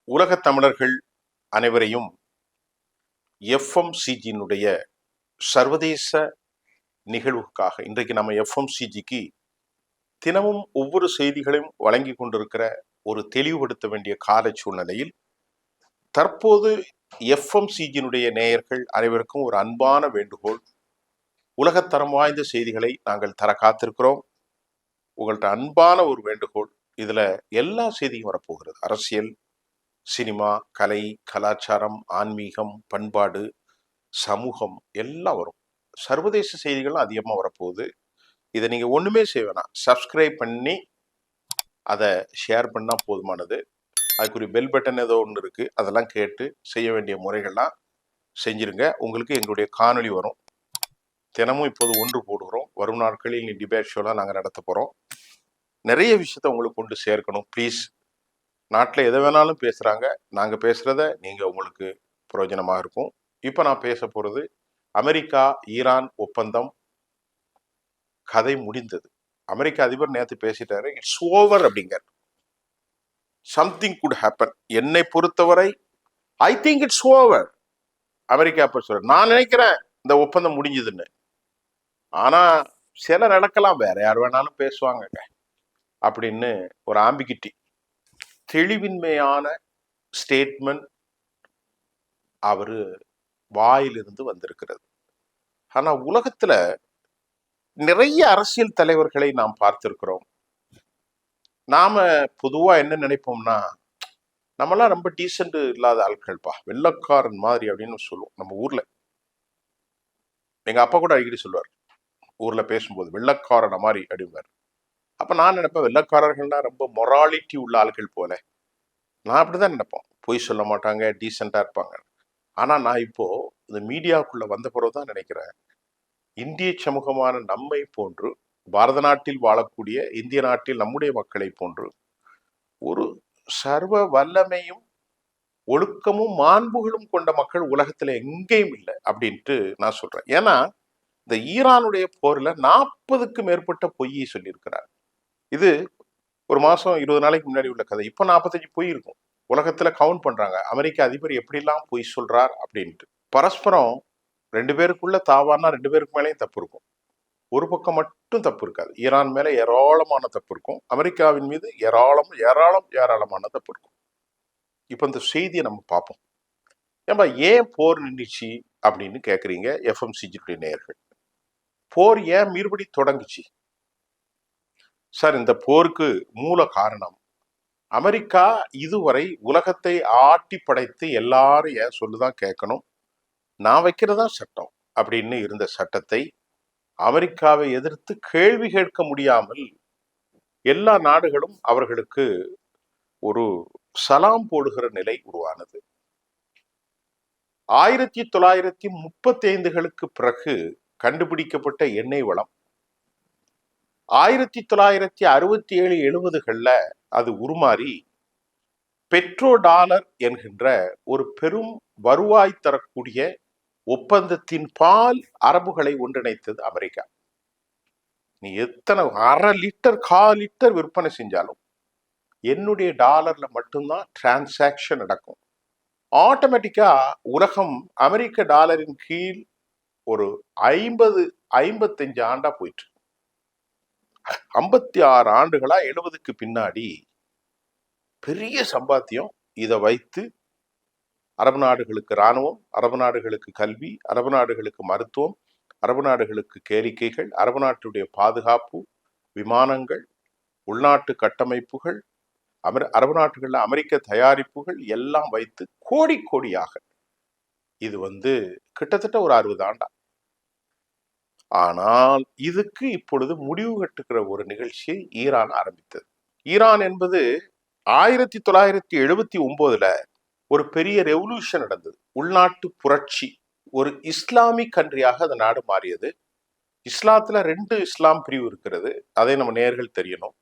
உலகத் தமிழர்கள் அனைவரையும் எஃப்எம்சிஜியினுடைய சர்வதேச நிகழ்வுக்காக இன்றைக்கு நம்ம எஃப்எம்சிஜிக்கு தினமும் ஒவ்வொரு செய்திகளையும் வழங்கி கொண்டிருக்கிற ஒரு தெளிவுபடுத்த வேண்டிய கால சூழ்நிலையில் தற்போது எஃப்எம்சிஜியினுடைய நேயர்கள் அனைவருக்கும் ஒரு அன்பான வேண்டுகோள். உலகத்தரம் வாய்ந்த செய்திகளை நாங்கள் தர காத்திருக்கிறோம். உங்கள்கிட்ட அன்பான ஒரு வேண்டுகோள். இதுல எல்லா செய்தியும் வரப்போகிறது. அரசியல், சினிமா, கலை, கலாச்சாரம், ஆன்மீகம், பண்பாடு, சமூகம் எல்லாம் வரும். சர்வதேச செய்திகளும் அதிகமாக வரப்போகுது. இதை நீங்கள் ஒன்றுமே செய்ய வேணாம், சப்ஸ்கிரைப் பண்ணி அதை ஷேர் பண்ணால் போதுமானது. அதுக்குரிய பெல் பட்டன் ஏதோ ஒன்று இருக்குது, அதெல்லாம் கேட்டு செய்ய வேண்டிய முறைகள்லாம் செஞ்சுருங்க. உங்களுக்கு எங்களுடைய காணொலி வரும். தினமும் இப்போது ஒன்று போடுகிறோம். வரும் நாட்களில் டிபேட் ஷோலாம் நாங்கள் நடத்த போகிறோம். நிறைய விஷயத்த உங்களுக்கு கொண்டு சேர்க்கணும். ப்ளீஸ், நாட்டில் எதை வேணாலும் பேசுகிறாங்க, நாங்கள் பேசுகிறத நீங்கள் உங்களுக்கு பிரயோஜனமாக இருக்கும். இப்போ நான் பேச போகிறது அமெரிக்கா ஈரான் ஒப்பந்தம் கதை முடிந்தது. அமெரிக்க அதிபர் நேற்று பேசிட்டாரு, இட்ஸ் ஓவர் அப்படிங்கிற. Something good happen. என்னை பொறுத்தவரை I think it's over. America அப்ப சொல்ற, நான் நினைக்கிறேன் இந்த ஒப்பந்தம் முடிஞ்சதுன்னு. ஆனா சில நடக்கலாம், வேற யார் வேணாலும் பேசுவாங்க அப்படின்னு ஒரு ஆம்பிகிட்டி, தெளிவின்மையான ஸ்டேட்மெண்ட் அவரு வாயிலிருந்து வந்திருக்கிறது. ஆனா உலகத்துல நிறைய அரசியல் தலைவர்களை நாம் பார்த்திருக்கிறோம். நாம பொதுவா என்ன நினைப்போம்னா, நம்மலாம் ரொம்ப டீசென்ட் இல்லாத ஆட்கள்ப்பா, வெள்ளக்காரன் மாதிரி அப்படின்னு சொல்லுவோம் நம்ம ஊர்ல. எங்க அப்பா கூட அடிக்கடி சொல்லுவார், ஊர்ல பேசும்போது வெள்ளக்காரன மாதிரி அப்படிம்பார். அப்ப நான் நினைப்பேன், வெள்ளக்காரர்கள்னா ரொம்ப மொராலிட்டி உள்ள ஆட்கள் போல. நான் அப்படிதான் நினைப்போம், பொய் சொல்ல மாட்டாங்க, டீசெண்டா இருப்பாங்க. ஆனா நான் இப்போ இந்த மீடியாவுக்குள்ள வந்த பிறகுதான் நினைக்கிறேன், இந்திய சமூகமான நம்மை போன்று, பாரத நாட்டில் வாழக்கூடிய இந்திய நாட்டில் நம்முடைய மக்களை போன்று ஒரு சர்வ வல்லமையும் ஒழுக்கமும் மாண்புகளும் கொண்ட மக்கள் உலகத்துல எங்கேயும் இல்லை அப்படின்ட்டு நான் சொல்றேன். ஏன்னா இந்த ஈரானுடைய போர்ல 40க்கும் மேற்பட்ட பொய்யை சொல்லியிருக்கிறார். இது ஒரு மாசம் 20 நாளைக்கு முன்னாடி உள்ள கதை. இப்ப 45 பொய் இருக்கும். உலகத்துல கவுண்ட் பண்றாங்க, அமெரிக்க அதிபர் எப்படிலாம் பொய் சொல்றார் அப்படின்ட்டு. பரஸ்பரம் 2 பேருக்குள்ள தாவானா 2 பேருக்கு மேலேயும் தப்பு இருக்கும். ஒரு பக்கம் மட்டும் தப்பு இருக்காது. ஈரான் மேல ஏராளமான தப்பு இருக்கும், அமெரிக்காவின் மீது ஏராளமான தப்பு இருக்கும். இப்ப இந்த செய்தியை நம்ம பார்ப்போம். ஏன்பா ஏன் போர் நின்றுச்சு அப்படின்னு கேக்குறீங்க எஃப்எம்சிஜியுடைய நேயர்கள். போர் ஏன் மறுபடி தொடங்குச்சு சார்? இந்த போருக்கு மூல காரணம், அமெரிக்கா இதுவரை உலகத்தை ஆட்டி படைத்து எல்லாரும் ஏன் சொல்லுதான் கேட்கணும், நான் வைக்கிறதா சட்டம் அப்படின்னு இருந்த சட்டத்தை அமெரிக்காவை எதிர்த்து கேள்வி கேட்க முடியாமல் எல்லா நாடுகளும் அவர்களுக்கு ஒரு சலாம் போடுகிற நிலை உருவானது. 1935களுக்கு பிறகு கண்டுபிடிக்கப்பட்ட எண்ணெய் வளம் 1967 70களில் அது உருமாறி பெட்ரோ டாலர் என்கின்ற ஒரு பெரும் வருவாய் தரக்கூடிய ஒப்பந்தத்தின் பால் அரபுகளை ஒன்றிணைத்தது அமெரிக்கா. நீ எத்தனை அரை லிட்டர் 1/4 லிட்டர் விற்பனை செஞ்சாலும் என்னுடைய டாலர்ல மட்டும்தான் டிரான்சாக்ஷன் நடக்கும். ஆட்டோமேட்டிக்கா உலகம் அமெரிக்க டாலரின் கீழ் ஒரு 55 ஆண்டா போயிட்டு, 56 ஆண்டுகளா 70க்கு பின்னாடி பெரிய சம்பாத்தியம். இதை வைத்து அரபு நாடுகளுக்கு இராணுவம், அரபு நாடுகளுக்கு கல்வி, அரபு நாடுகளுக்கு மருத்துவம், அரபு நாடுகளுக்கு கேளிக்கைகள், அரபு நாட்டுடைய பாதுகாப்பு, விமானங்கள், உள்நாட்டு கட்டமைப்புகள், அரபு நாட்டுகளில் அமெரிக்க தயாரிப்புகள் எல்லாம் வைத்து கோடி கோடியாக இது கிட்டத்தட்ட ஒரு 60 ஆண்டா. ஆனால் இதுக்கு இப்பொழுது முடிவு கட்டுகிற ஒரு நிகழ்ச்சியை ஈரான் ஆரம்பித்தது. ஈரான் என்பது 1979ல ஒரு பெரிய ரெவல்யூஷன் நடந்தது, உள்நாட்டு புரட்சி. ஒரு இஸ்லாமிக் கண்ட்ரியாக அந்த நாடு மாறியது. இஸ்லாத்துல 2 இஸ்லாம் பிரிவு இருக்கிறது, அதை நம்ம நேர்கள் தெரியணும்.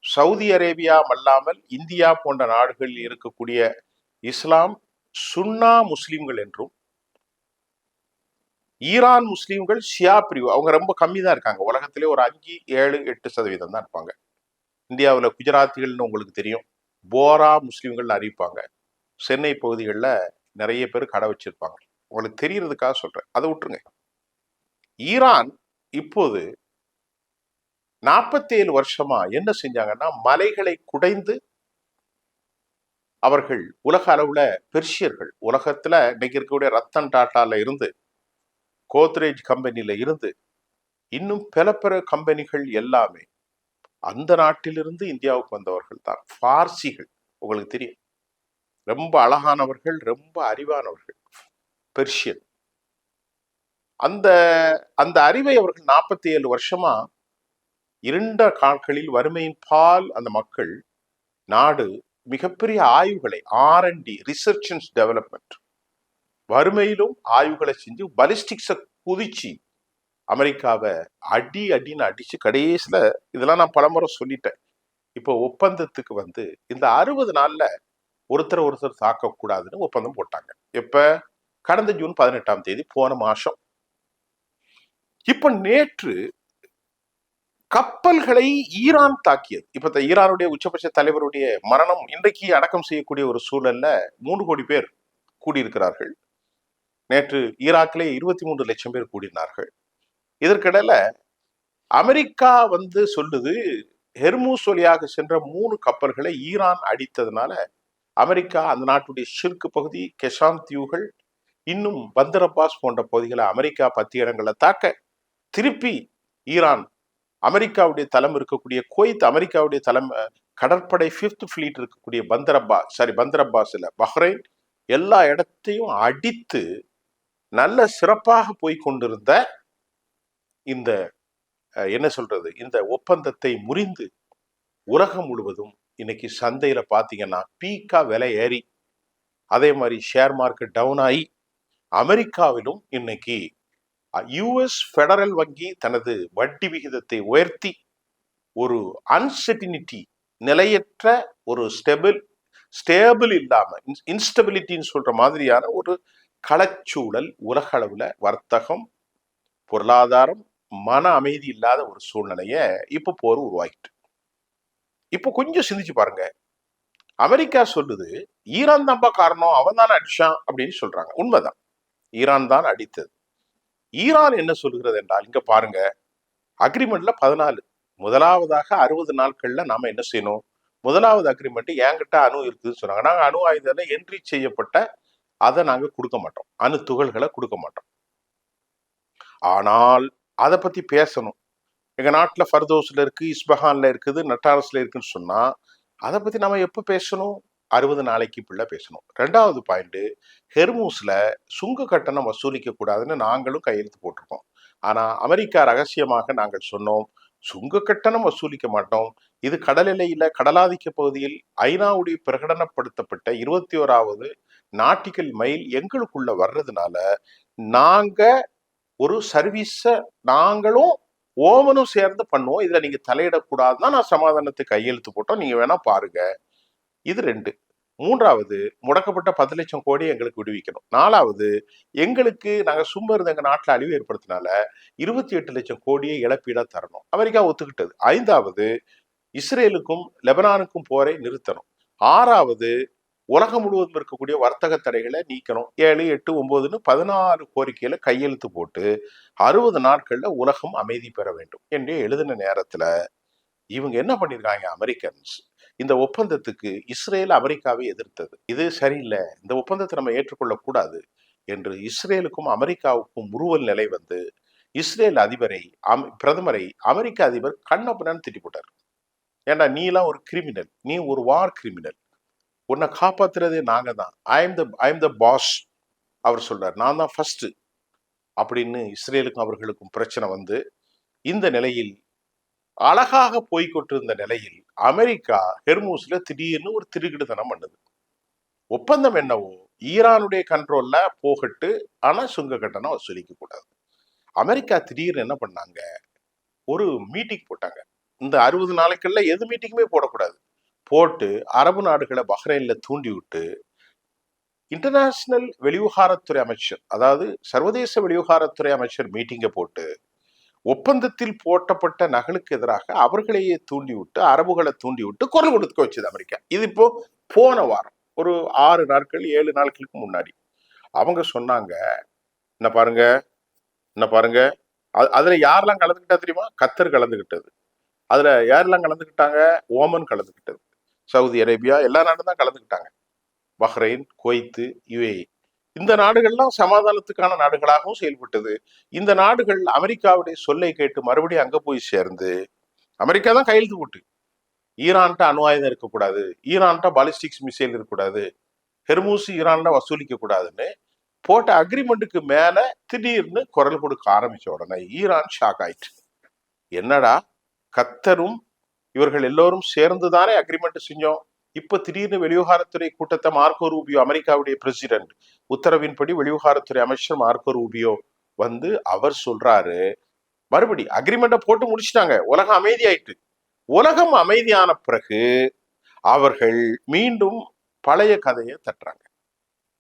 சவுதி அரேபியா அல்லாமல் இந்தியா போன்ற நாடுகளில் இருக்கக்கூடிய இஸ்லாம் சுன்னா முஸ்லிம்கள் என்றும், ஈரான் முஸ்லிம்கள் ஷியா பிரிவு, அவங்க ரொம்ப கம்மி தான் இருக்காங்க. உலகத்திலே ஒரு 5, 7, 8% தான் இருப்பாங்க. இந்தியாவில் குஜராத்திகள்னு உங்களுக்கு தெரியும், போரா முஸ்லிம்கள் அறிவிப்பாங்க. சென்னை பகுதிகளில் நிறைய பேர் கடை வச்சிருப்பாங்க. உங்களுக்கு தெரியறதுக்காக சொல்றேன், அதை விட்டுருங்க. ஈரான் இப்போது 47 வருஷமா என்ன செஞ்சாங்கன்னா, மலைகளை குடைந்து அவர்கள் உலக அளவுல பெர்ஷியர்கள், உலகத்துல இன்னைக்கு இருக்கக்கூடிய ரத்தன் டாட்டால இருந்து, கோத்ரேஜ் கம்பெனில இருந்து, இன்னும் பல கம்பெனிகள் எல்லாமே அந்த நாட்டிலிருந்து இந்தியாவுக்கு வந்தவர்கள் தான். பார்சிகள் உங்களுக்கு தெரியும், ரொம்ப அழகானவர்கள், ரொம்ப அறிவானவர்கள், பெர்ஷியன். அந்த அந்த அறிவை அவர்கள் 47 வருஷமா இருண்ட கால்களில் வறுமையின் பால் அந்த மக்கள் நாடு மிகப்பெரிய ஆய்வுகளை, R&D, ரிசர்ச் அண்ட் டெவலப்மெண்ட், வறுமையிலும் ஆய்வுகளை செஞ்சு பலிஸ்டிக்ஸை குதிச்சு அமெரிக்காவை அடின்னு அடிச்சு கடைசியில, இதெல்லாம் நான் பலமுறை சொல்லிட்டேன், இப்போ ஒப்பந்தத்துக்கு வந்து இந்த 60 நாள்ல ஒருத்தர் தாக்கக்கூடாதுன்னு ஒப்பந்தம் போட்டாங்க. எப்ப? கடந்த ஜூன் 18ஆம் தேதி, போன மாசம். இப்ப நேற்று கப்பல்களை ஈரான் தாக்கியது. இப்ப ஈரானுடைய உச்சபட்ச தலைவருடைய மரணம் இன்றைக்கு அடக்கம் செய்யக்கூடிய ஒரு சூழல்ல 3 கோடி பேர் கூடியிருக்கிறார்கள். நேற்று ஈராக்கிலே 23 லட்சம் பேர் கூடினார்கள். இதற்கிடையில அமெரிக்கா வந்து சொல்லுது, ஹெர்மூஸ் வழியாக சென்ற 3 கப்பல்களை ஈரான் அடித்ததுனால அமெரிக்கா அந்த நாட்டுடைய ஷிர்க் பகுதி, கெஷான் தீவுகள், இன்னும் பந்தர் அப்பாஸ் போன்ற பகுதிகளை அமெரிக்கா 10 இடங்களை தாக்க, திருப்பி ஈரான் அமெரிக்காவுடைய தளம் இருக்கக்கூடிய குவைத், அமெரிக்காவுடைய தளம் கடற்படை 5th ஃபிளீட் இருக்கக்கூடிய பந்தர் அப்பாஸ் இல்ல, பஹ்ரைன், எல்லா இடத்தையும் அடித்து நல்ல சிறப்பாக போய்கொண்டிருந்த இந்த என்ன சொல்றது, இந்த ஒப்பந்தத்தை முறிந்து உலகம் முழுவதும் இன்னைக்கு சந்தையில பாத்தீங்கன்னா பீக்கா விலை ஏறி, அதே மாதிரி ஷேர் மார்க்கெட் டவுன் ஆகி, அமெரிக்காவிலும் இன்னைக்கு US பெடரல் வங்கி தனது வட்டி விகிதத்தை உயர்த்தி ஒரு அன்சர்டினிட்டி, நிலையற்ற ஒரு ஸ்டேபிள் இல்லாம, இன்ஸ்டபிலிட்டின்னு சொல்ற மாதிரியான ஒரு களச்சூழல், உலக அளவுல வர்த்தகம், பொருளாதாரம், மன அமைதி இல்லாத ஒரு சூழ்நிலைய இப்ப போர் உருவாக்கிட்டு. இப்போ கொஞ்சம் சிந்திச்சு பாருங்க. அமெரிக்கா சொல்லுது ஈரான் தான்பா காரணம், அவன் தானே அடிச்சான் அப்படின்னு சொல்றாங்க. உண்மைதான், ஈரான் தான் அடித்தது. ஈரான் என்ன சொல்லுகிறது என்றால், இங்க பாருங்க, அக்ரிமெண்ட்ல 14, முதலாவதாக 60 நாட்கள்ல நாம என்ன செய்யணும், முதலாவது அக்ரிமெண்ட் என்கிட்ட அணு இருக்குதுன்னு சொன்னாங்க. நாங்க அணு ஆயுதங்களை என்ட்ரி செய்யப்பட்ட அதை நாங்க கொடுக்க மாட்டோம், அணு துகள்களை கொடுக்க மாட்டோம். ஆனால் அதை பத்தி பேசணும். எங்க நாட்டுல ஃபர்தோஸ்ல இருக்கு, இஸ்பஹான்ல இருக்குது, நட்டாரஸ்ல இருக்குன்னு சொன்னா அதை பத்தி நம்ம எப்ப பேசணும்? 60 நாளைக்கு பிள்ளை பேசணும். 2வது பாயிண்ட், ஹெர்மூஸ்ல சுங்க கட்டணம் வசூலிக்க கூடாதுன்னு நாங்களும் கையெழுத்து போட்டிருக்கோம். ஆனா அமெரிக்கா ரகசியமாக நாங்கள் சொன்னோம், சுங்க கட்டணம் வசூலிக்க மாட்டோம். இது கடல் எல்லையில, கடலாதிக்க பகுதியில் ஐநாவுடைய பிரகடனப்படுத்தப்பட்ட 21வது நாட்டிக்கல் மைல் எங்களுக்குள்ள வர்றதுனால நாங்க ஒரு சர்வீஸ நாங்களும் ஓமனும் சேர்ந்து பண்ணுவோம், இதுல நீங்க தலையிடக்கூடாதுன்னா நான் சமாதானத்துக்கு கையெழுத்து போட்டோம், நீங்க வேணா பாருங்க. இது 2. 3வது, முடக்கப்பட்ட 10 லட்சம் கோடி எங்களுக்கு விடுவிக்கணும். 4வது, எங்களுக்கு நாங்க சும்மா இருந்த எங்க நாட்டுல அழிவு ஏற்படுத்தினால 28 லட்சம் கோடியை இழப்பீடா தரணும். அமெரிக்கா ஒத்துக்கிட்டது. 5வது, இஸ்ரேலுக்கும் லெபனானுக்கும் போரை நிறுத்தணும். 6வது, உலகம் முழுவதும் இருக்கக்கூடிய வர்த்தக தடைகளை நீக்கணும். 7, 8, 9ன்னு 14 கோரிக்கையில கையெழுத்து போட்டு 60 நாட்கள்ல உலகம் அமைதி பெற வேண்டும் என்று எழுதின நேரத்துல இவங்க என்ன பண்ணிருக்காங்க, அமெரிக்கன்ஸ் இந்த ஒப்பந்தத்துக்கு இஸ்ரேல் அமெரிக்காவை எதிர்த்தது. இது சரியில்லை, இந்த ஒப்பந்தத்தை நம்ம ஏற்றுக்கொள்ள கூடாது என்று இஸ்ரேலுக்கும் அமெரிக்காவுக்கும் முறுவல் நிலை வந்து இஸ்ரேல் அதிபரை, பிரதமரை அமெரிக்க அதிபர் கண்ணப்பன்னு திட்டி போட்டார். ஏன்னா நீ எல்லாம் ஒரு கிரிமினல், நீ ஒரு வார் கிரிமினல், உன்னை காப்பாத்துறதே நாங்க தான், ஐ எம் த பாஸ் அவர் சொல்றார், நான் தான் ஃபர்ஸ்ட் அப்படின்னு இஸ்ரேலுக்கும் அவர்களுக்கும் பிரச்சனை வந்து, இந்த நிலையில் அழகாக போய்கொண்டிருந்த நிலையில் அமெரிக்கா ஹெர்மூஸ்ல திடீர்னு ஒரு திருகிடுதனம் பண்ணுது. ஒப்பந்தம் என்னவோ ஈரானுடைய கண்ட்ரோல்ல போகட்டு, ஆனா சுங்க கட்டணம் வசூலிக்க கூடாது. அமெரிக்கா திடீர்னு என்ன பண்ணாங்க, ஒரு மீட்டிங் போட்டாங்க. இந்த 60 நாளைக்குள்ள எது மீட்டிங்குமே போடக்கூடாது போட்டு அரபு நாடுகளை பஹ்ரைன்ல தூண்டி விட்டு, இன்டர்நேஷனல் வெளிவிவகாரத்துறை அமைச்சர், அதாவது சர்வதேச வெளிவிவகாரத்துறை அமைச்சர் மீட்டிங்கை போட்டு ஒப்பந்தத்தில் போட்டப்பட்ட நகலுக்கு எதிராக அவர்களையே தூண்டி விட்டு, அரபுகளை தூண்டி விட்டு குரல் கொடுக்க வச்சது அமெரிக்கா. இது இப்போ போன வாரம் ஒரு 6 நாட்கள் 7 நாட்களுக்கு முன்னாடி அவங்க சொன்னாங்க, என்ன பாருங்க, என்ன பாருங்க, அதுல யாரெல்லாம் கலந்துக்கிட்டா தெரியுமா? கத்தர் கலந்துகிட்டது. அதுல யாரெல்லாம் கலந்துக்கிட்டாங்க? ஓமன் கலந்துக்கிட்டது, சவுதி அரேபியா, எல்லா நாடும் தான் கலந்துக்கிட்டாங்க. பஹ்ரைன், குவைத்து, யுஏஇ, இந்த நாடுகள்லாம் சமாதானத்துக்கான நாடுகளாகவும் செயல்பட்டது. இந்த நாடுகள் அமெரிக்காவுடைய சொல்லை கேட்டு மறுபடியும் அங்க போய் சேர்ந்து, அமெரிக்கா தான் கையெழுத்து போட்டு ஈரான்ட்ட அணு ஆயுதம் இருக்கக்கூடாது, ஈரான்ட்ட பாலிஸ்டிக்ஸ் மிசைல் இருக்கக்கூடாது, ஹெர்மூஸ் ஈரான்ல வசூலிக்க கூடாதுன்னு போட்ட அக்ரிமெண்ட்டுக்கு மேல திடீர்னு குரல் கொடுக்க ஆரம்பிச்ச உடனே ஈரான் ஷாக் ஆயிடுச்சு. என்னடா, கத்தரும் இவர்கள் எல்லோரும் சேர்ந்துதானே அக்ரிமெண்ட் செஞ்சோம், இப்ப திடீர்னு வெளிவிவகாரத்துறை கூட்டத்தை மார்க்கோ ரூபியோ, அமெரிக்காவுடைய பிரசிடென்ட் உத்தரவின்படி வெளிவிவகாரத்துறை அமைச்சர் மார்க்கோ ரூபியோ வந்து அவர் சொல்றாரு, மறுபடி அக்ரிமெண்ட்டை போட்டு முடிச்சிட்டாங்க, உலகம் அமைதியாயிட்டு. உலகம் அமைதியான பிறகு அவர்கள் மீண்டும் பழைய கதையை தட்டுறாங்க.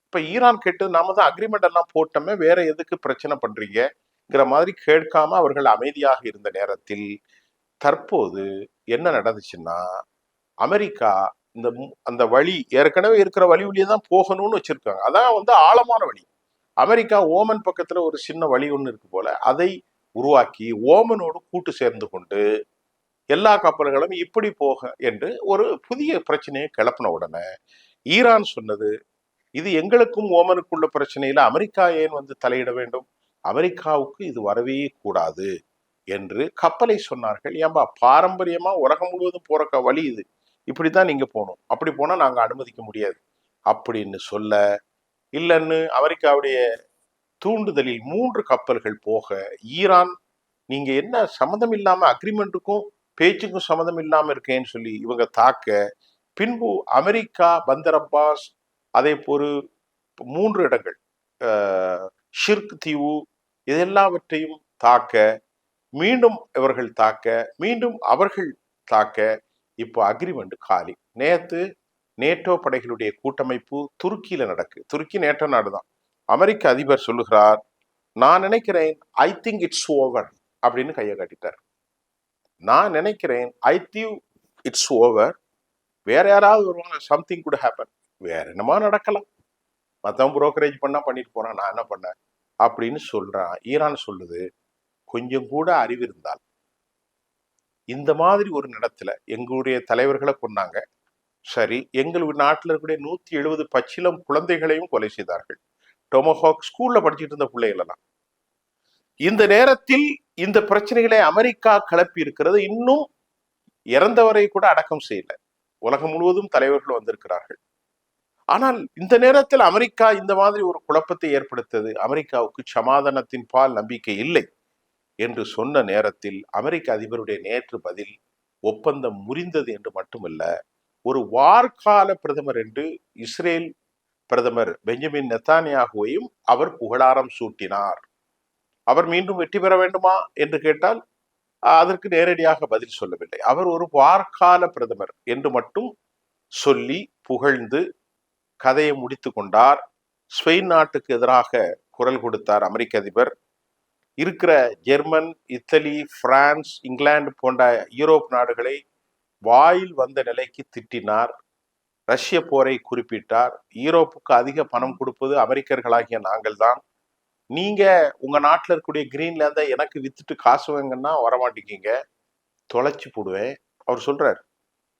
இப்ப ஈரான் கேட்டு நாம தான் அக்ரிமெண்ட் எல்லாம் போட்டோமே, வேற எதுக்கு பிரச்சனை பண்றீங்கிற மாதிரி கேட்காம அவர்கள் அமைதியாக இருந்த நேரத்தில் தற்போது என்ன நடந்துச்சுன்னா, அமெரிக்கா அந்த வழி ஏற்கனவே இருக்கிற வழி வழியே தான் போகணும்னு வச்சிருக்காங்க. அதான் வந்து ஆழமான வழி. அமெரிக்கா ஓமன் பக்கத்துல ஒரு சின்ன வழி ஒண்ணு இருக்கு போல, அதை உருவாக்கி ஓமனோடு கூட்டு சேர்ந்து கொண்டு எல்லா கப்பல்களும் இப்படி போக என்று ஒரு புதிய பிரச்சனையை கிளப்பின உடனே ஈரான் சொன்னது, இது எங்களுக்கும் ஓமனுக்குள்ள பிரச்சனையில அமெரிக்கா ஏன் வந்து தலையிட வேண்டும், அமெரிக்காவுக்கு இது வரவே கூடாது என்று கப்பலை சொன்னார்கள். ஏன்பா, பாரம்பரியமா உலகம் முழுவதும் போற வழி இது, இப்படித்தான் நீங்க போகணும், அப்படி போனா நாங்க அனுமதிக்க முடியாது அப்படின்னு சொல்ல, இல்லைன்னு அமெரிக்காவுடைய தூண்டுதலில் 3 கப்பல்கள் போக, ஈரான் நீங்க என்ன சம்மந்தம் இல்லாம அக்ரிமெண்ட்டுக்கும் பேச்சுக்கும் சம்மந்தம் இல்லாம இருக்கேன்னு சொல்லி இவங்க தாக்க, பின்பு அமெரிக்கா பந்தர் அப்பாஸ், அதே போல 3 இடங்கள், ஷிர்க் தீவு, இதெல்லாவற்றையும் தாக்க, மீண்டும் இவர்கள் தாக்க, மீண்டும் அவர்கள் தாக்க, இப்போ அக்ரிமெண்ட் காலி. நேத்து நேட்டோ படைகளுடைய கூட்டமைப்பு துருக்கியில நடக்கு. துருக்கி நேட்டோ நாடுதான். அமெரிக்க அதிபர் சொல்லுகிறார், நான் நினைக்கிறேன் ஐ திங்க் இட்ஸ் ஓவர் அப்படின்னு கையை காட்டிட்டார். நான் நினைக்கிறேன் ஐ திங்க் இட்ஸ் ஓவர், வேற யாராவது வருவாங்க, சம்திங் குட் ஹேப்பன், வேற என்னமா நடக்கலாம், மத்தவன் புரோக்கரேஜ் பண்ணா பண்ணிட்டு போறான், நான் என்ன பண்ணேன் அப்படின்னு சொல்றான். ஈரான் சொல்லுது, கொஞ்சம் கூட அறிவு இருந்தால் இந்த மாதிரி ஒரு இடத்துல எங்களுடைய தலைவர்களை கொண்டாங்க, சரி, எங்களுடைய நாட்டில் இருக்கக்கூடிய 170 பச்சிலம் குழந்தைகளையும் கொலை செய்தார்கள். டொமோஹாக் ஸ்கூல்ல படிச்சுட்டு இருந்த பிள்ளைகள் எல்லாம். இந்த நேரத்தில் இந்த பிரச்சனைகளை அமெரிக்கா கிளப்பி இருக்கிறது. இன்னும் இறந்தவரை கூட அடக்கம் செய்யல. உலகம் முழுவதும் தலைவர்கள் வந்திருக்கிறார்கள். ஆனால் இந்த நேரத்தில் அமெரிக்கா இந்த மாதிரி ஒரு குழப்பத்தை ஏற்படுத்தது. அமெரிக்காவுக்கு சமாதானத்தின் பால் நம்பிக்கை இல்லை என்று சொன்ன நேரத்தில் அமெரிக்க அதிபருடைய நேற்று பதில், ஒப்பந்தம் முறிந்தது என்று மட்டுமல்ல, ஒரு வார்கால பிரதமர் என்று இஸ்ரேல் பிரதமர் பெஞ்சமின் நெத்தானியாகுவையும் அவர் புகழாரம் சூட்டினார். அவர் மீண்டும் வெற்றி பெற வேண்டுமா என்று கேட்டால் அதற்கு நேரடியாக பதில் சொல்லவில்லை. அவர் ஒரு வார்கால பிரதமர் என்று மட்டும் சொல்லி புகழ்ந்து கதையை முடித்து கொண்டார். ஸ்பெயின் நாட்டுக்கு எதிராக குரல் கொடுத்தார் அமெரிக்க அதிபர். இருக்கிற ஜெர்மன், இத்தாலி, பிரான்ஸ், இங்கிலாந்து போன்ற யூரோப் நாடுகளை வாயில் வந்த நிலைக்கு திட்டினார். ரஷ்ய போரை குறிப்பிட்டார். யூரோப்புக்கு அதிக பணம் கொடுப்பது அமெரிக்கர்களாகிய நாங்கள் தான், நீங்க உங்க நாட்டில் இருக்கக்கூடிய கிரீன்லாந்தை எனக்கு வித்துட்டு காசு வாங்கன்னா வரமாட்டேங்கிங்க, தொலைச்சு போடுவேன். அவர் சொல்றார்,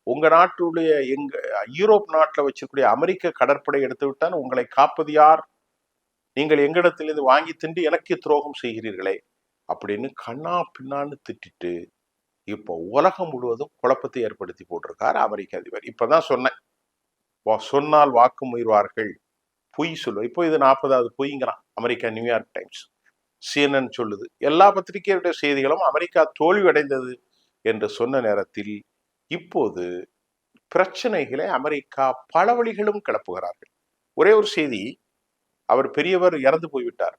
உங்க நாட்டுடைய எங்க யூரோப் நாட்டில் வச்சிருக்கூடிய அமெரிக்க கடற்படை எடுத்து விட்டால் உங்களை காப்பது யார், நீங்கள் எங்களிடத்திலிருந்து வாங்கி தின்று எனக்கு துரோகம் செய்கிறீர்களே அப்படின்னு கண்ணா பின்னான்னு திட்டிட்டு இப்போ உலகம் முழுவதும் குழப்பத்தை ஏற்படுத்தி போட்டிருக்காரு அமெரிக்க அதிபர். இப்பதான் சொன்னேன், சொன்னால் வாக்கு முயர்வார்கள், பொய் சொல்லுவோம். இப்போ இது 40வது பொய்ங்கிறான் அமெரிக்கா. நியூயார்க் டைம்ஸ், CNN சொல்லுது, எல்லா பத்திரிகையுடைய செய்திகளும் அமெரிக்கா தோல்வி அடைந்தது என்று சொன்ன நேரத்தில் இப்போது பிரச்சனைகளை அமெரிக்கா பல வழிகளும் கிளப்புகிறார்கள். ஒரே ஒரு செய்தி, அவர் பெரியவர் இறந்து போய்விட்டார்.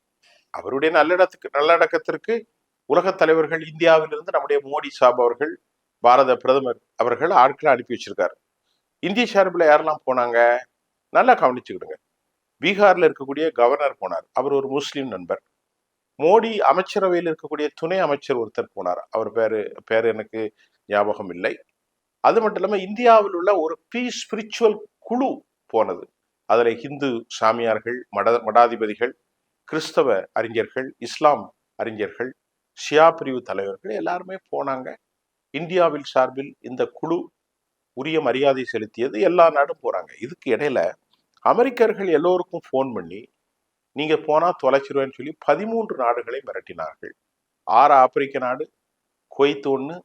அவருடைய நல்லடக்கத்திற்கு உலக தலைவர்கள், இந்தியாவிலிருந்து நம்முடைய மோடி சாப் அவர்கள், பாரத பிரதமர் அவர்கள் ஆட்களை அனுப்பி வச்சிருக்காரு. இந்திய சார்பில் யாரெல்லாம் போனாங்க நல்லா கவனிச்சுக்கிடுங்க. பீகார்ல இருக்கக்கூடிய கவர்னர் போனார், அவர் ஒரு முஸ்லீம் நண்பர். மோடி அமைச்சரவையில் இருக்கக்கூடிய துணை அமைச்சர் ஒருத்தர் போனார், அவர் பேரு எனக்கு ஞாபகம் இல்லை. அது மட்டும் இல்லாம இந்தியாவில் உள்ள ஒரு பீஸ் ஸ்பிரிச்சுவல் குழு போனது. அதில் ஹிந்து சாமியார்கள், மடாதிபதிகள், கிறிஸ்தவ அறிஞர்கள், இஸ்லாம் அறிஞர்கள், ஷியா பிரிவு தலைவர்கள் எல்லாருமே போனாங்க. இந்தியாவில் சார்பில் இந்த குழு உரிய மரியாதை செலுத்தியது. எல்லா நாடும் போறாங்க. இதுக்கு இடையில அமெரிக்கர்கள் எல்லோருக்கும் போன் பண்ணி நீங்க போனா தொலைச்சிருவேன்னு சொல்லி 13 நாடுகளை மிரட்டினார்கள். 6 ஆப்பிரிக்க நாடு, குவைத் 1,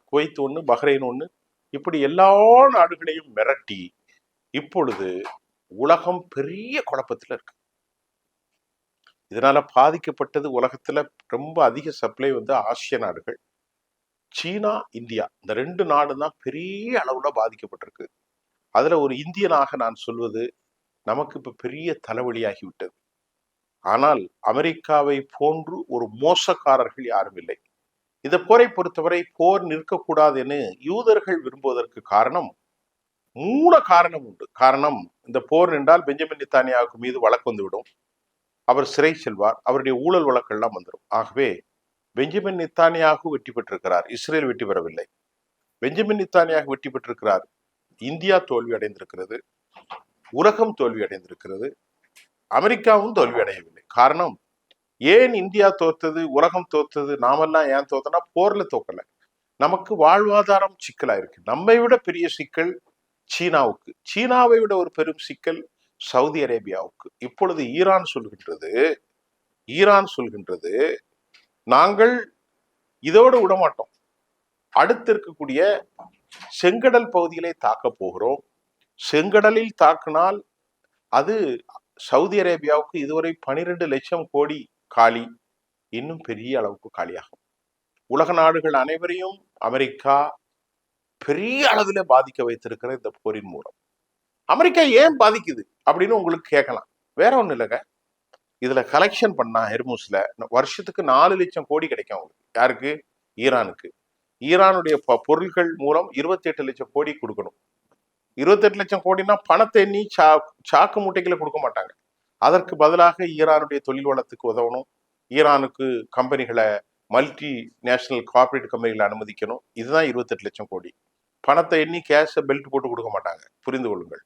குவைத் 1, பஹ்ரைன் 1, இப்படி எல்லா நாடுகளையும் மிரட்டி இப்பொழுது உலகம் பெரிய குழப்பத்தில் இருக்கு. இதனால பாதிக்கப்பட்டது உலகத்துல ரொம்ப அதிக சப்ளை ஆசிய நாடுகள், சீனா, இந்தியா, இந்த 2 நாடு தான் பெரிய அளவுல பாதிக்கப்பட்டிருக்கு. அதுல ஒரு இந்தியனாக நான் சொல்வது, நமக்கு இப்ப பெரிய தலைவலியாகிவிட்டது. ஆனால் அமெரிக்காவை போன்று ஒரு மோசக்காரர்கள் யாரும் இல்லை. இந்த போரை பொறுத்தவரை போர் நிற்கக்கூடாது என யூதர்கள் விரும்புவதற்கு காரணம், மூல காரணம் உண்டு. காரணம், இந்த போர் நின்றால் பெஞ்சமின் நெத்தன்யாகு மீது வழக்கு வந்துவிடும், அவர் சிறை செல்வார், அவருடைய ஊழல் வழக்கெல்லாம் வந்துடும். ஆகவே பெஞ்சமின் நெத்தன்யாகு வெற்றி பெற்றிருக்கிறார், இஸ்ரேல் வெற்றி பெறவில்லை. பெஞ்சமின் நெத்தன்யாகு வெற்றி பெற்றிருக்கிறார், இந்தியா தோல்வி அடைந்திருக்கிறது, உலகம் தோல்வி அடைந்திருக்கிறது, அமெரிக்காவும் தோல்வி அடையவில்லை. காரணம், ஏன் இந்தியா தோத்தது, உலகம் தோத்தது, நாமெல்லாம் ஏன் தோத்தனா போர்ல தோக்கல, நமக்கு வாழ்வாதாரம் சிக்கலா இருக்கு. நம்மை விட பெரிய சிக்கல் சீனாவுக்கு, சீனாவை விட ஒரு பெரும் சிக்கல் சவுதி அரேபியாவுக்கு. இப்பொழுது ஈரான் சொல்கின்றது நாங்கள் இதோடு விடமாட்டோம், அடுத்து இருக்கக்கூடிய செங்கடல் பகுதிகளை தாக்க போகிறோம். செங்கடலில் தாக்கினால் அது சவுதி அரேபியாவுக்கு இதுவரை 12 லட்சம் கோடி காலி, இன்னும் பெரிய அளவுக்கு காலியாகும். உலக நாடுகள் அனைவரையும் அமெரிக்கா பெரிய அளவில் பாதிக்க வைத்திருக்கிற இந்த போரின் மூலம். அமெரிக்கா ஏன் பாதிக்குது அப்படின்னு உங்களுக்கு கேட்கலாம். வேற ஒண்ணு இல்லைங்க, இதுல கலெக்ஷன் பண்ணா ஹெர்முஸ்ல வருஷத்துக்கு 4 லட்சம் கோடி கிடைக்கும் அவங்களுக்கு. யாருக்கு? ஈரானுக்கு. ஈரானுடைய பொருள்கள் மூலம் 28 லட்சம் கோடி கொடுக்கணும். 28 லட்சம் கோடினா பணத்தை எண்ணி சாக்கு மூட்டைகளை கொடுக்க மாட்டாங்க. அதற்கு பதிலாக ஈரானுடைய தொழில் வளத்துக்கு உதவணும், ஈரானுக்கு கம்பெனிகளை, மல்டி நேஷனல் கார்பரேட் கம்பெனிகளை அனுமதிக்கணும். இதுதான் 28 லட்சம் கோடி. பணத்தை எண்ணி கேஷ பெல்ட் போட்டு கொடுக்க மாட்டாங்க, புரிந்து கொள்ளுங்கள்.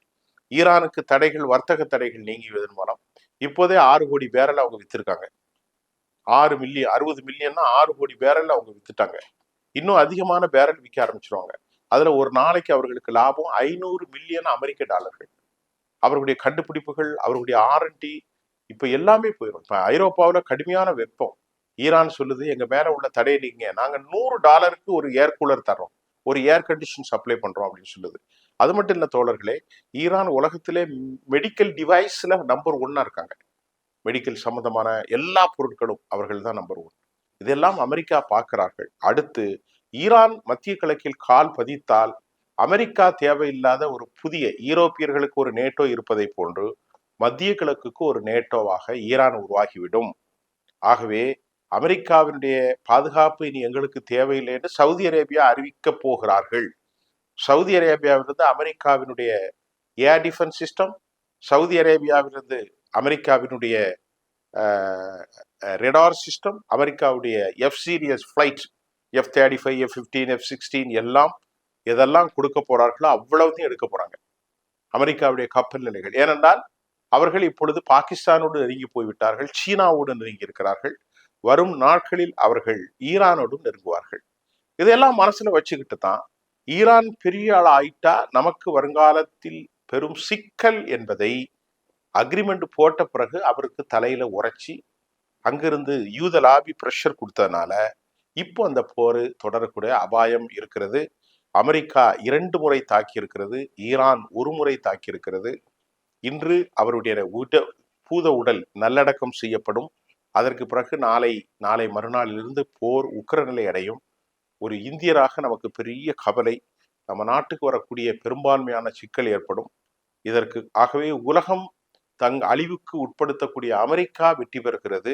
ஈரானுக்கு தடைகள், வர்த்தக தடைகள் நீங்கியதன் மூலம் இப்போதே 6 கோடி பேரல் அவங்க வித்திருக்காங்க. 60 மில்லியன்னா 6 கோடி பேரல் அவங்க வித்துட்டாங்க. இன்னும் அதிகமான பேரல் விற்க ஆரம்பிச்சிருவாங்க. அதுல ஒரு நாளைக்கு அவர்களுக்கு லாபம் 500 மில்லியன் அமெரிக்க டாலர்கள். அவர்களுடைய கண்டுபிடிப்புகள், அவர்களுடைய R&D இப்ப எல்லாமே போயிடும். இப்ப ஐரோப்பாவில் கடுமையான வெப்பம். ஈரான் சொல்லுது, எங்க மேல உள்ள தடை நீங்க, நாங்க $100 ஒரு ஏர் கூலர் தர்றோம், ஒரு ஏர் கண்டிஷன் சப்ளை பண்றோம் அப்படின்னு சொல்லுது. அது மட்டும் இல்ல தோழர்களே, ஈரான் உலகத்திலே மெடிக்கல் டிவைஸ்ல நம்பர் 1 இருக்காங்க. மெடிக்கல் சம்பந்தமான எல்லா பொருட்களும் அவர்கள் தான் நம்பர் 1. இதெல்லாம் அமெரிக்கா பார்க்கிறார்கள். அடுத்து ஈரான் மத்திய கிழக்கில் கால் பதித்தால் அமெரிக்கா தேவையில்லாத ஒரு புதிய, ஈரோப்பியர்களுக்கு ஒரு நேட்டோ இருப்பதை போன்று மத்திய கிழக்குக்கு ஒரு நேட்டோவாக ஈரான் உருவாகிவிடும். ஆகவே அமெரிக்காவினுடைய பாதுகாப்பு இனி எங்களுக்கு தேவையில்லை என்று சவுதி அரேபியா அறிவிக்க போகிறார்கள். சவுதி அரேபியாவிலிருந்து அமெரிக்காவினுடைய ஏர் டிஃபென்ஸ் சிஸ்டம், சவுதி அரேபியாவிலிருந்து அமெரிக்காவினுடைய ரேடார் சிஸ்டம், அமெரிக்காவுடைய F series flight, F-35, F-15, F-16 எல்லாம் எதெல்லாம் கொடுக்க போறார்களோ அவ்வளவுதையும் எடுக்க போறாங்க அமெரிக்காவுடைய கப்பல் நிலைகள். ஏனென்றால் அவர்கள் இப்பொழுது பாகிஸ்தானோடு நெருங்கி போய்விட்டார்கள், சீனாவோடு நெருங்கி இருக்கிறார்கள். வரும் நாட்களில் அவர்கள் ஈரானோடும் நெருங்குவார்கள். இதெல்லாம் மனசுல வச்சுக்கிட்டு தான் ஈரான் பெரிய ஆள் ஆயிட்டா நமக்கு வருங்காலத்தில் பெரும் சிக்கல் என்பதை அக்ரிமெண்ட் போட்ட பிறகு அவருக்கு தலையில உரைச்சி அங்கிருந்து யூத லாபி பிரஷர் கொடுத்ததுனால இப்போ அந்த போர் தொடரக்கூடிய அபாயம் இருக்கிறது. அமெரிக்கா 2 முறை தாக்கி இருக்கிறது, ஈரான் 1 முறை தாக்கி இருக்கிறது. இன்று அவருடைய பூத உடல் நல்லடக்கம் செய்யப்படும். அதற்கு பிறகு நாளை மறுநாளிலிருந்து போர் உக்கிரநிலை அடையும். ஒரு இந்தியராக நமக்கு பெரிய கவலை, நம்ம நாட்டுக்கு வரக்கூடிய பெரும்பான்மையான சிக்கல் ஏற்படும் இதற்கு. ஆகவே உலகம் அழிவுக்கு உட்படுத்தக்கூடிய அமெரிக்கா வெற்றி பெறுகிறது.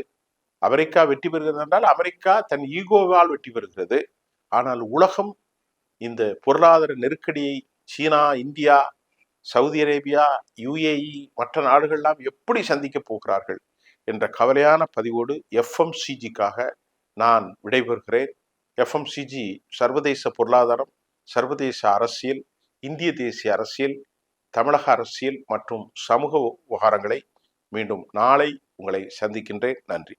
அமெரிக்கா வெற்றி பெறுகிறது என்றால் அமெரிக்கா தன் ஈகோவால் வெற்றி பெறுகிறது. ஆனால் உலகம் இந்த பொருளாதார நெருக்கடியை சீனா, இந்தியா, சவுதி அரேபியா, UAE மற்ற நாடுகள்லாம் எப்படி சந்திக்க போகிறார்கள் என்ற கவலையான பதிவோடு FMCGக்காக நான் விடைபெறுகிறேன். FMCG சர்வதேச பொருளாதாரம், சர்வதேச அரசியல், இந்திய தேசிய அரசியல், தமிழக அரசியல் மற்றும் சமூக விவகாரங்களை மீண்டும் நாளை உங்களை சந்திக்கின்றேன். நன்றி.